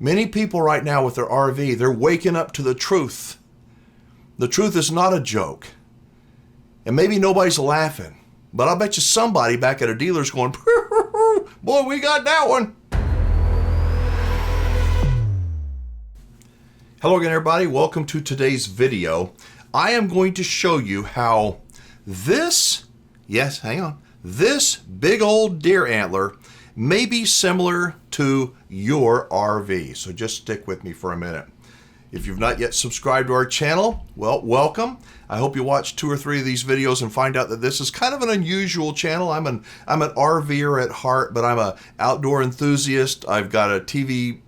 Many people right now with their RV, they're waking up to the truth. The truth is not a joke. And maybe nobody's laughing, but I'll bet you somebody back at a dealer's going, boy, we got that one. Hello again, everybody. Welcome to today's video. I am going to show you how this big old deer antler may be similar to your RV. So just stick with me for a minute. If you've not yet subscribed to our channel, well, welcome. I hope you watch 2 or 3 of these videos and find out that this is kind of an unusual channel. I'm an RVer at heart, but I'm an outdoor enthusiast. I've got a TV,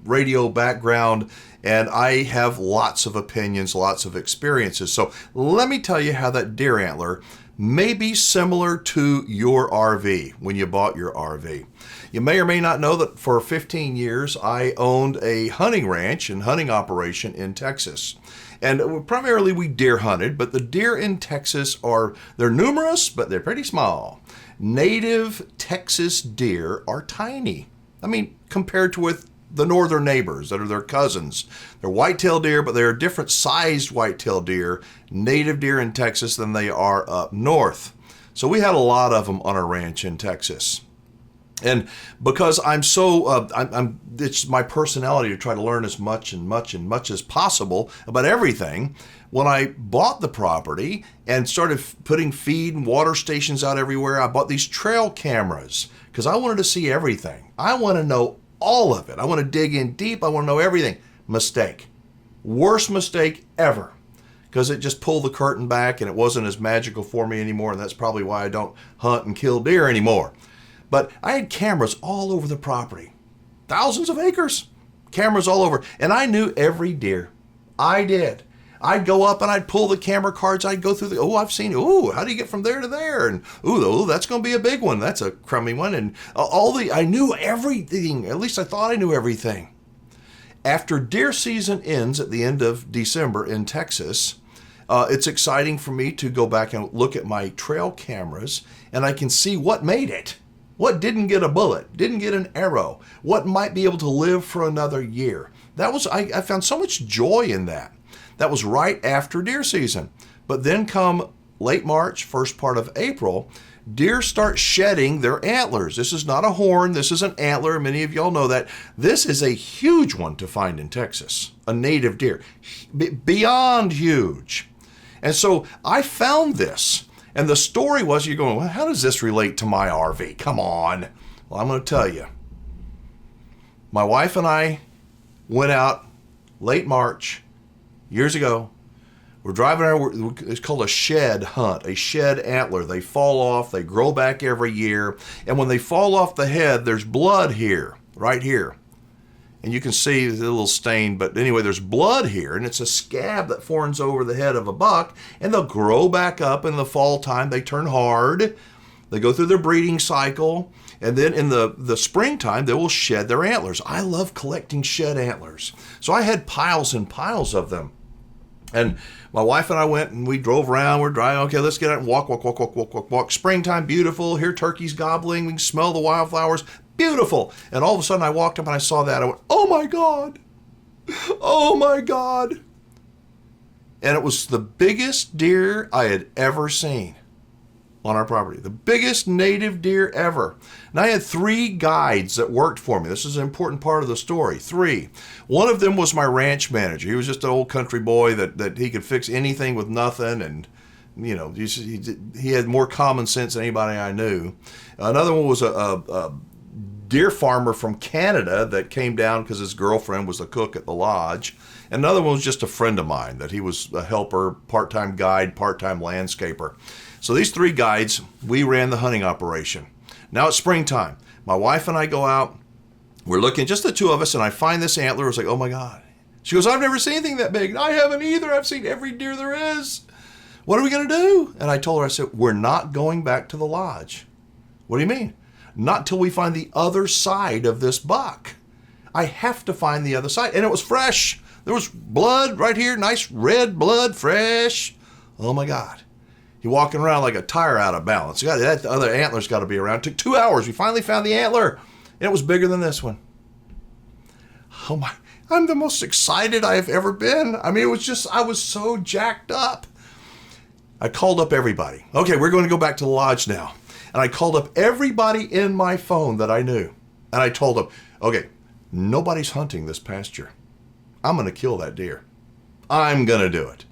radio background, and I have lots of opinions, lots of experiences. So let me tell you how that deer antler may be similar to your RV when you bought your RV. You may or may not know that for 15 years I owned a hunting ranch and hunting operation in Texas. And primarily we deer hunted, but the deer in Texas they're numerous, but they're pretty small. Native Texas deer are tiny. I mean, compared to with the northern neighbors that are their cousins. They're white-tailed deer, but they're a different sized white-tailed deer, native deer in Texas, than they are up north. So we had a lot of them on our ranch in Texas. And because I'm so, it's my personality to try to learn as much as possible about everything. When I bought the property and started putting feed and water stations out everywhere, I bought these trail cameras because I wanted to see everything. I want to know all of it. I want to dig in deep. I want to know everything. Mistake. Worst mistake ever. Because it just pulled the curtain back and it wasn't as magical for me anymore. And that's probably why I don't hunt and kill deer anymore. But I had cameras all over the property. Thousands of acres. Cameras all over. And I knew every deer. I did. I'd go up and I'd pull the camera cards. I'd go through I've seen, how do you get from there to there? And, that's going to be a big one. That's a crummy one. And I knew everything. At least I thought I knew everything. After deer season ends at the end of December in Texas, it's exciting for me to go back and look at my trail cameras and I can see what made it. What didn't get a bullet, didn't get an arrow, what might be able to live for another year. I found so much joy in that. That was right after deer season. But then come late March, first part of April, deer start shedding their antlers. This is not a horn, this is an antler. Many of y'all know that. This is a huge one to find in Texas, a native deer, beyond huge. And so I found this. And the story was, you're going, well, how does this relate to my RV? Come on. Well, I'm going to tell you. My wife and I went out late March, years ago. We're driving it's called a shed hunt, a shed antler. They fall off, they grow back every year. And when they fall off the head, there's blood here, right here. And you can see the little stain, but anyway, there's blood here, and it's a scab that forms over the head of a buck, and they'll grow back up in the fall time. They turn hard. They go through their breeding cycle, and then in the springtime, they will shed their antlers. I love collecting shed antlers. So I had piles and piles of them. And my wife and I went and we drove around. We're driving. Okay, let's get out and walk. Springtime, beautiful. Hear turkeys gobbling. We can smell the wildflowers. Beautiful. And all of a sudden I walked up and I saw that. I went, oh my God. Oh my God. And it was the biggest deer I had ever seen on our property. The biggest native deer ever. And I had 3 guides that worked for me. This is an important part of the story. 3. One of them was my ranch manager. He was just an old country boy that he could fix anything with nothing. And he had more common sense than anybody I knew. Another one was a deer farmer from Canada that came down because his girlfriend was the cook at the lodge. Another one was just a friend of mine that he was a helper, part-time guide, part-time landscaper. So these 3 guides, we ran the hunting operation. Now it's springtime. My wife and I go out. We're looking, just the 2 of us, and I find this antler. I was like, oh my God. She goes, I've never seen anything that big. I haven't either. I've seen every deer there is. What are we going to do? And I told her, I said, we're not going back to the lodge. What do you mean? Not till we find the other side of this buck. I have to find the other side. And it was fresh. There was blood right here, nice red blood, fresh. Oh my God. You're walking around like a tire out of balance. That other antler's got to be around. It took 2 hours. We finally found the antler. And it was bigger than this one. Oh my, I'm the most excited I have ever been. I mean, it was just, I was so jacked up. I called up everybody. Okay, we're going to go back to the lodge now. And I called up everybody in my phone that I knew. And I told them, okay, nobody's hunting this pasture. I'm going to kill that deer. I'm going to do it.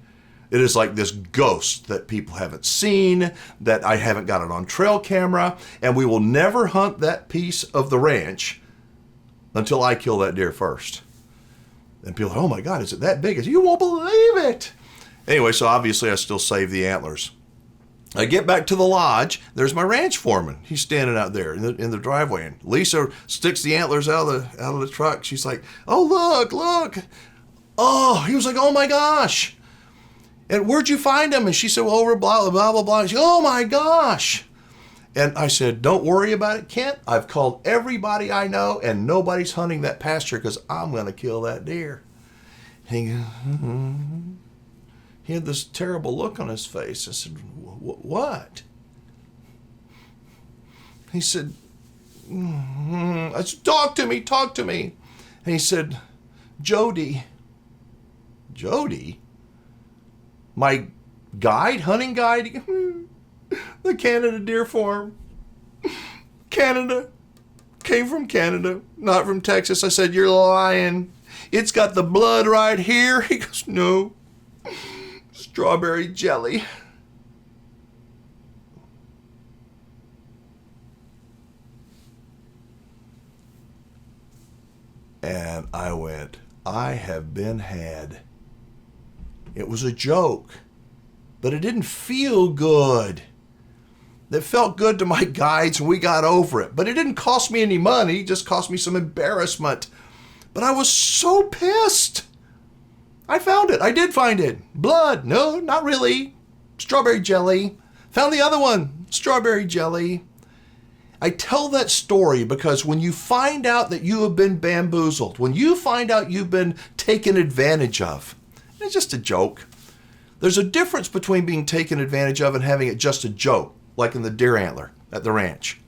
It is like this ghost that people haven't seen, that I haven't got it on trail camera, and we will never hunt that piece of the ranch until I kill that deer first. And people are, oh my God, is it that big? I said, you won't believe it. Anyway, so obviously I still save the antlers. I get back to the lodge. There's my ranch foreman. He's standing out there in the driveway, and Lisa sticks the antlers out of the truck. She's like, "Oh, look! Oh," he was like, "Oh my gosh! And where'd you find them?" And she said, "Well, over blah blah blah blah." She said, "Oh my gosh!" And I said, "Don't worry about it, Kent. I've called everybody I know, and nobody's hunting that pasture because I'm going to kill that deer." And he goes, He had this terrible look on his face. I said, "What?" He said, I said, talk to me. And he said, Jody. Jody? My guide, hunting guide? The Canada Deer Farm. Canada. Came from Canada, not from Texas. I said, "You're lying. It's got the blood right here." He goes, "No. Strawberry jelly." And I went, I have been had. It was a joke, but it didn't feel good. It felt good to my guides and we got over it, but it didn't cost me any money, it just cost me some embarrassment. But I was so pissed. I found it. I did find it. Blood. No, not really. Strawberry jelly. Found the other one. Strawberry jelly. I tell that story because when you find out that you have been bamboozled, when you find out you've been taken advantage of, it's just a joke. There's a difference between being taken advantage of and having it just a joke, like in the deer antler at the ranch,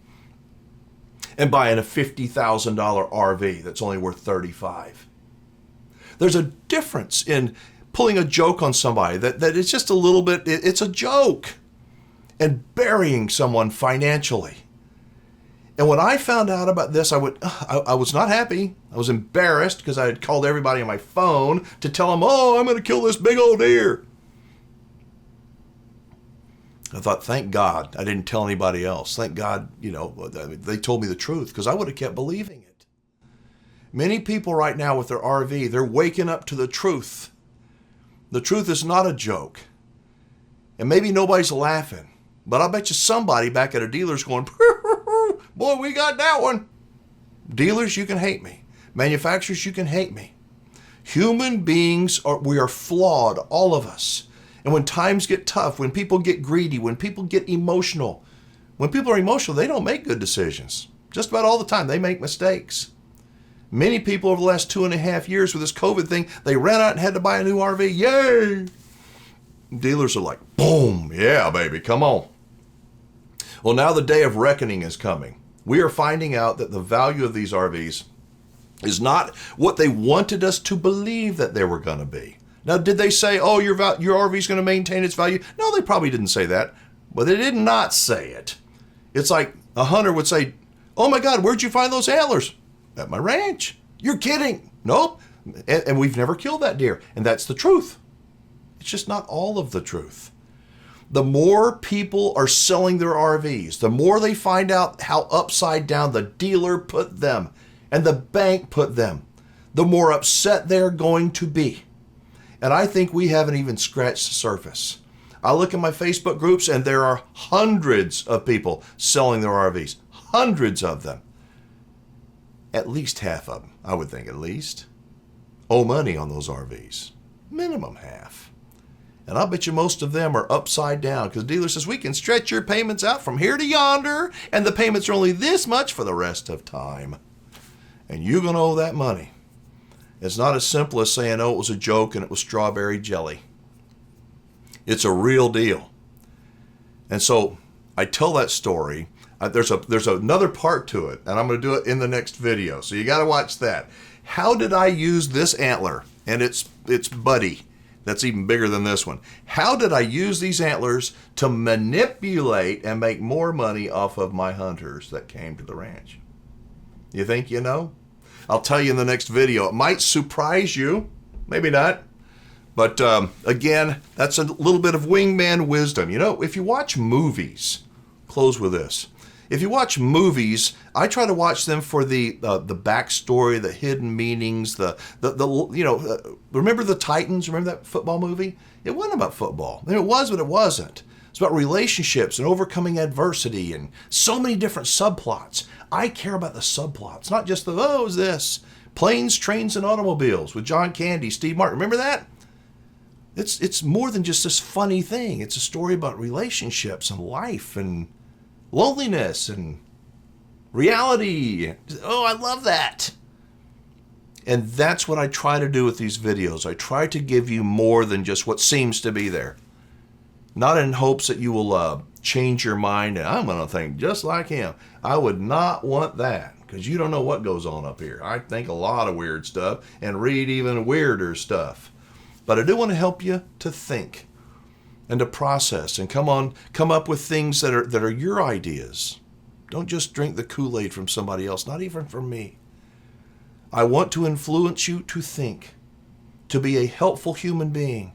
and buying a $50,000 RV that's only worth $35,000. There's a difference in pulling a joke on somebody that it's just a little bit, it's a joke, and burying someone financially. And when I found out about this, I was not happy. I was embarrassed because I had called everybody on my phone to tell them, "Oh, I'm going to kill this big old deer." I thought, thank God I didn't tell anybody else. Thank God, they told me the truth because I would have kept believing it. Many people right now with their RV, they're waking up to the truth. The truth is not a joke. And maybe nobody's laughing, but I bet you somebody back at a dealer's going, "Boy, we got that one." Dealers, you can hate me. Manufacturers, you can hate me. Human beings, we are flawed, all of us. And when times get tough, when people get greedy, when people get emotional, when people are emotional, they don't make good decisions. Just about all the time, they make mistakes. Many people over the last 2.5 years with this COVID thing, they ran out and had to buy a new RV. Yay! Dealers are like, boom, yeah, baby, come on. Well, now the day of reckoning is coming. We are finding out that the value of these RVs is not what they wanted us to believe that they were going to be. Now, did they say, "Oh, your RV is going to maintain its value"? No, they probably didn't say that, but they did not say it. It's like a hunter would say, "Oh my God, where'd you find those antlers?" "At my ranch." "You're kidding." "Nope." And we've never killed that deer. And that's the truth. It's just not all of the truth. The more people are selling their RVs, the more they find out how upside down the dealer put them and the bank put them, the more upset they're going to be. And I think we haven't even scratched the surface. I look at my Facebook groups and there are hundreds of people selling their RVs. Hundreds of them. At least half of them, I would think at least, owe money on those RVs. Minimum half. And I bet you most of them are upside down because the dealer says, "We can stretch your payments out from here to yonder, and the payments are only this much for the rest of time. And you're going to owe that money." It's not as simple as saying, "Oh, it was a joke and it was strawberry jelly." It's a real deal. And so I tell that story. There's another part to it, and I'm going to do it in the next video. So you got to watch that. How did I use this antler and its buddy that's even bigger than this one? How did I use these antlers to manipulate and make more money off of my hunters that came to the ranch? You think you know? I'll tell you in the next video. It might surprise you, maybe not. But again, that's a little bit of wingman wisdom. You know, if you watch movies, close with this. If you watch movies, I try to watch them for the backstory, the hidden meanings, remember the Titans? Remember that football movie? It wasn't about football. I mean, it was, but it wasn't. It's about relationships and overcoming adversity and so many different subplots. I care about the subplots, not just is this Planes, Trains, and Automobiles with John Candy, Steve Martin. Remember that? It's more than just this funny thing. It's a story about relationships and life and loneliness and reality. Oh, I love that. And that's what I try to do with these videos. I try to give you more than just what seems to be there. Not in hopes that you will change your mind and I'm going to think just like him. I would not want that, because you don't know what goes on up here. I think a lot of weird stuff and read even weirder stuff. But I do want to help you to think and to process and come up with things that are your ideas. Don't just drink the Kool-Aid from somebody else, not even from me. I want to influence you to think, to be a helpful human being,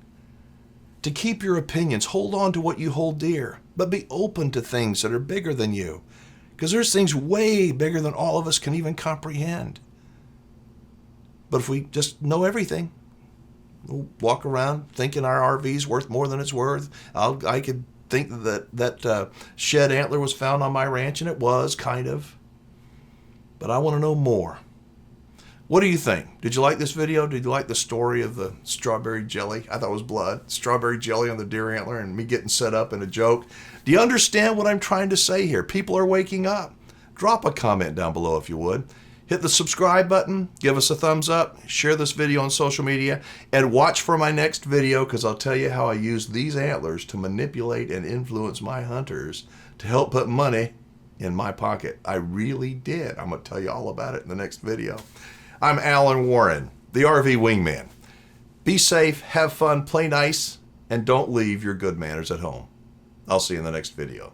to keep your opinions, hold on to what you hold dear, but be open to things that are bigger than you, because there's things way bigger than all of us can even comprehend. But if we just know everything, we'll walk around thinking our RV's worth more than it's worth. I could think that shed antler was found on my ranch, and it was, kind of. But I want to know more. What do you think? Did you like this video? Did you like the story of the strawberry jelly? I thought it was blood. Strawberry jelly on the deer antler and me getting set up in a joke. Do you understand what I'm trying to say here? People are waking up. Drop a comment down below if you would. Hit the subscribe button, give us a thumbs up, share this video on social media, and watch for my next video, because I'll tell you how I use these antlers to manipulate and influence my hunters to help put money in my pocket. I really did. I'm going to tell you all about it in the next video. I'm Alan Warren, the RV Wingman. Be safe, have fun, play nice, and don't leave your good manners at home. I'll see you in the next video.